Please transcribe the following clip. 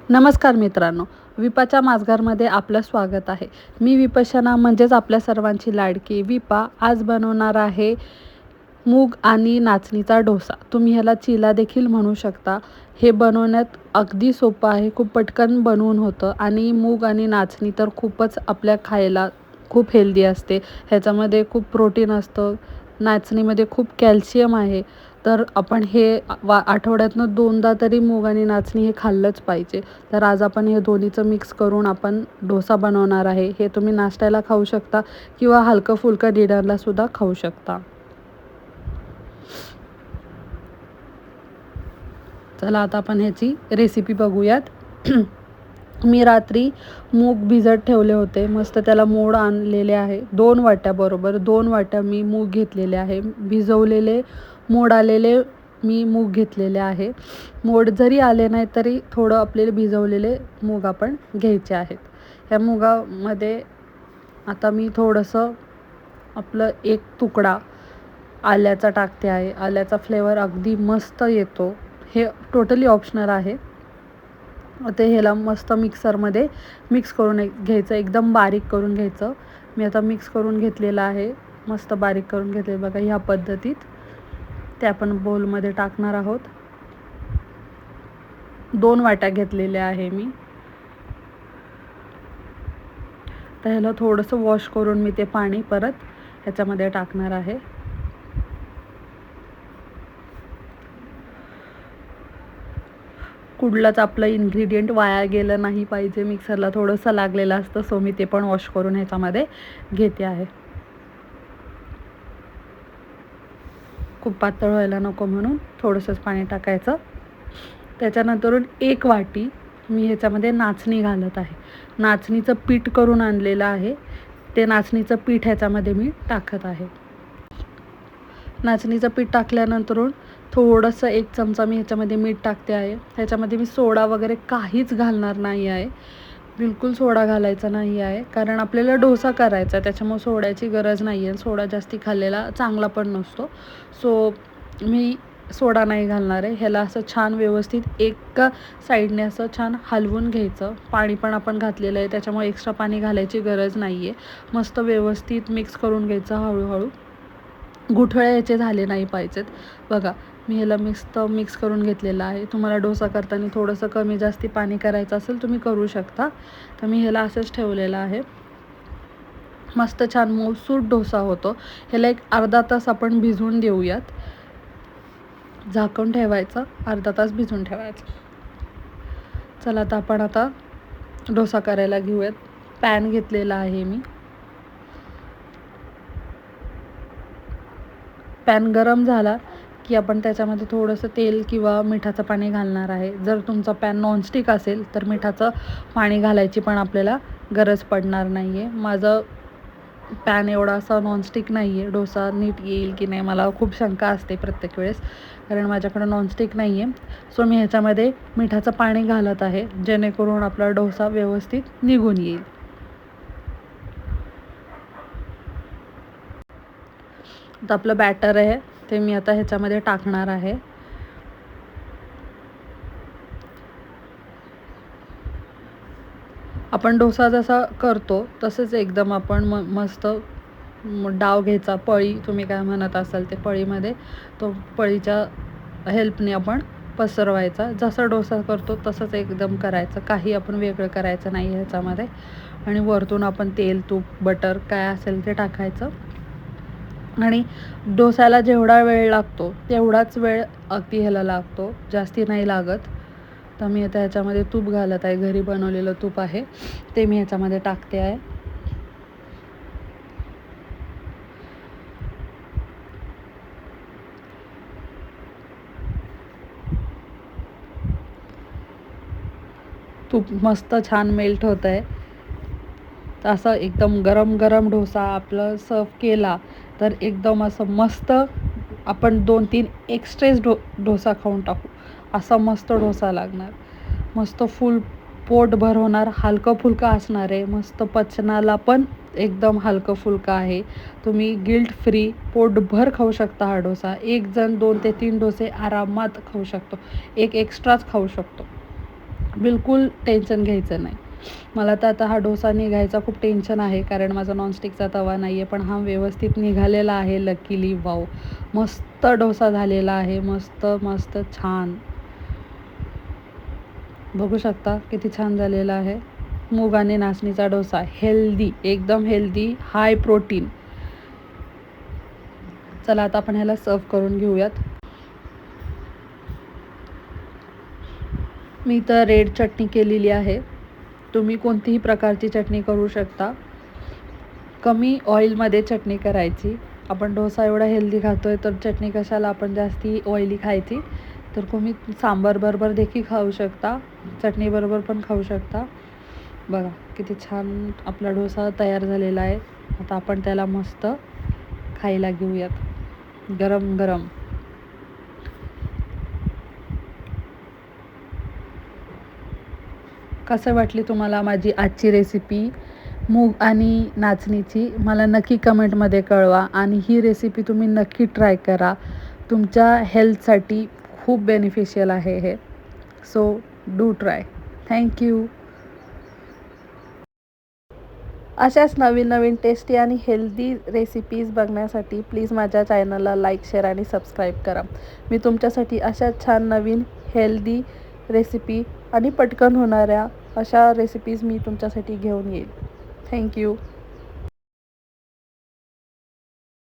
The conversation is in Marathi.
नमस्कार मित्रांनो, विपाच्या माझघरमध्ये आपलं स्वागत आहे. मी विपशना म्हणजेच आपल्या सर्वांची लाडकी विपा आज बनवणार आहे मूग आणि नाचणीचा डोसा. तुम्ही ह्याला चिला देखील म्हणू शकता. हे बनवण्यात अगदी सोपं आहे, खूप पटकन बनवून होतं आणि मूग आणि नाचणी तर खूपच आपल्या खायला खूप हेल्दी असते. ह्याच्यामध्ये खूप प्रोटीन असतं, नाचणीमध्ये खूप कॅल्शियम आहे. तर आपण हे आठवड्यातनं 2दा तरी मूग आणि नाचणी हे खाल्लंच पाहिजे. तर आज आपण हे दोन्हीचं मिक्स करून आपण डोसा बनवणार आहे. हे तुम्ही नाश्त्याला खाऊ शकता किंवा हलकं फुलकं डिनरला सुद्धा खाऊ शकता. चला आता आपण ह्याची रेसिपी बघूयात. मी रात्री मूग भिजत ठेवले होते. मस्त त्याला मोड आणलेले आहे. 2 वाट्या बरोबर 2 वाट्या मी मूग घेतलेले आहे. भिजवलेले मोड आलेले मी मूग घेतलेले आहे. मोड जरी आले नाही तरी थोडं आपल्याला भिजवलेले मूग आपण घ्यायचे आहेत. ह्या मुगामध्ये आता मी थोडंसं आपलं एक तुकडा आल्याचा टाकते आहे. आल्याचा फ्लेवर अगदी मस्त येतो. हे टोटली ऑप्शनल आहे. ते ह्याला मस्त मिक्सरमध्ये मिक्स करून घ्यायचं, एकदम बारीक करून घ्यायचं. मी आता मिक्स करून घेतलेलं आहे, मस्त बारीक करून घेतले बघा ह्या पद्धतीत. ते आपण बोलमध्ये टाकणार आहोत. 2 वाट्या घेतलेल्या आहे मी. तर ह्याला थोडंसं वॉश करून मी ते पाणी परत ह्याच्यामध्ये टाकणार आहे. कुठलाच आपलं इन्ग्रेडियंट वाया गेलं नाही पाहिजे. मिक्सरला थोडंसं लागलेलं असतं, सो मी ते पण वॉश करून ह्याच्यामध्ये घेते आहे. खूप पातळ व्हायला नको म्हणून थोडंसंच पाणी टाकायचं. त्याच्यानंतरून 1 वाटी मी ह्याच्यामध्ये नाचणी घालत आहे. नाचणीचं पीठ करून आणलेलं आहे. ते नाचणीचं पीठ ह्याच्यामध्ये मी टाकत आहे. नाचणीचं पीठ टाकल्यानंतरून थोडंसं 1 चमचा मी ह्याच्यामध्ये मीठ टाकते आहे. ह्याच्यामध्ये मी सोडा वगैरे काहीच घालणार नाही आहे. बिलकुल सोडा घालायचा नाही आहे, कारण आपल्याला डोसा करायचा आहे. त्याच्यामुळे सोड्याची गरज नाही आहे. सोडा जास्ती खाल्लेला चांगला पण नसतो. सो मी सोडा नाही घालणार आहे. ह्याला असं छान व्यवस्थित एका साईडने असं छान हलवून घ्यायचं. पाणी पण आपण घातलेलं आहे, त्याच्यामुळे एक्स्ट्रा पाणी घालायची गरज नाही आहे. मस्त व्यवस्थित मिक्स करून घ्यायचं हळूहळू. गुठळे याचे झाले नाही पाहिजेत. बघा मी ह्याला मिक्स करून घेतलेलं आहे. तुम्हाला डोसा करताना थोडंसं कमी जास्ती पाणी करायचं असेल तुम्ही करू शकता. तर मी ह्याला असंच ठेवलेलं आहे. मस्त छान मऊसूत डोसा होतो. ह्याला एक अर्धा तास आपण भिजवून देऊयात. झाकून ठेवायचं, अर्धा तास भिजवून ठेवायचं. चला आता आपण डोसा करायला घेऊयात. पॅन घेतलेला आहे मी. पॅन गरम झाला की आपण त्याच्यामध्ये थोडंसं तेल किंवा मिठाचं पाणी घालणार आहे. जर तुमचा पॅन नॉनस्टिक असेल तर मिठाचं पाणी घालायची पण आपल्याला गरज पडणार नाही आहे. माझं पॅन एवढा असा नॉनस्टिक नाही आहे. डोसा नीट येईल की नाही मला खूप शंका असते प्रत्येक वेळेस, कारण माझ्याकडं नॉनस्टिक नाही आहे. सो मी ह्याच्यामध्ये मिठाचं पाणी घालत आहे, जेणेकरून आपला डोसा व्यवस्थित निघून येईल. आता आपलं बॅटर आहे ते मी आता ह्याच्यामध्ये टाकणार आहे. आपण डोसा जसा करतो तसंच एकदम आपण मस्त डाव घ्यायचा. पळी तुम्ही काय म्हणत असाल ते पळीमध्ये तो पळीच्या हेल्पने आपण पसरवायचा. जसा डोसा करतो तसंच एकदम करायचं. काही आपण वेगळं करायचं नाही ह्याच्यामध्ये. आणि वरतून आपण तेल, तूप, बटर काय असेल ते टाकायचं. आणि डोस्याला जेवढा वेळ लागतो तेवढाच वेळ अगदी ह्याला लागतो, जास्ती नाही लागत. तर मी आता ह्याच्यामध्ये तूप घालत आहे. घरी बनवलेलं तूप आहे ते मी ह्याच्यामध्ये टाकते आहे. तूप मस्त छान मेल्ट होत आहे. असं एकदम गरम गरम डोसा आपलं सर्व केला तर एकदम असं मस्त आपण 2-3 एक्स्ट्रेच डोसा खाऊन टाकू, असा मस्त डोसा लागणार. मस्त फुल पोट भरवणार, हलकं फुलकं असणार आहे. मस्त पचनाला पण एकदम हलकं फुलकं आहे. तुम्ही गिल्ट फ्री पोटभर खाऊ शकता हा डोसा. एक जण 2 ते 3 डोसे आरामात खाऊ शकतो, एक एक्स्ट्राच खाऊ शकतो. बिलकुल टेन्शन घ्यायचं नाही. मला तर आता हा डोसा निघायचा खूप टेन्शन आहे, कारण माझा नॉनस्टिकचा तवा नाही आहे, पण हा व्यवस्थित निघालेला आहे लकीली. वाव, मस्त डोसा झालेला आहे, मस्त मस्त छान. बघू शकता किती छान झालेला आहे. मूग आणि नाचणीचा डोसा, हेल्दी, एकदम हेल्दी, हाय प्रोटीन. चला आता आपण ह्याला सर्व करून घेऊयात. मी तर रेड चटणी केलेली आहे. तुम्ही कोणतीही प्रकारची चटणी करू शकता. कमी ऑइलमध्ये चटणी करायची. आपण डोसा एवढा हेल्दी खातो आहे, तर चटणी कशाला आपण जास्ती ऑइली खायची. तर तुम्ही सांबारबरोबर देखील खाऊ शकता, चटणीबरोबर पण खाऊ शकता. बघा किती छान आपला डोसा तयार झालेला आहे. आता आपण त्याला मस्त खायला घेऊयात गरम गरम. कसं वाटली तुम्हाला माझी आजची रेसिपी मूग आणि नाचणीची? मला नक्की कमेंटमध्ये कळवा, आणि ही रेसिपी तुम्ही नक्की ट्राय करा. तुमच्या हेल्थसाठी खूप बेनिफिशियल आहे हे. So do try. थँक्यू. अशाच नवीन नवीन टेस्टी आणि हेल्दी रेसिपीज बघण्यासाठी प्लीज माझ्या चॅनलला लाईक, शेअर आणि सबस्क्राईब करा. मी तुमच्यासाठी अशा छान नवीन हेल्दी रेसिपी आणि पटकन होणाऱ्या अशा रेसिपीज मी तुमच्यासाठी घेऊन येईल. थँक्यू.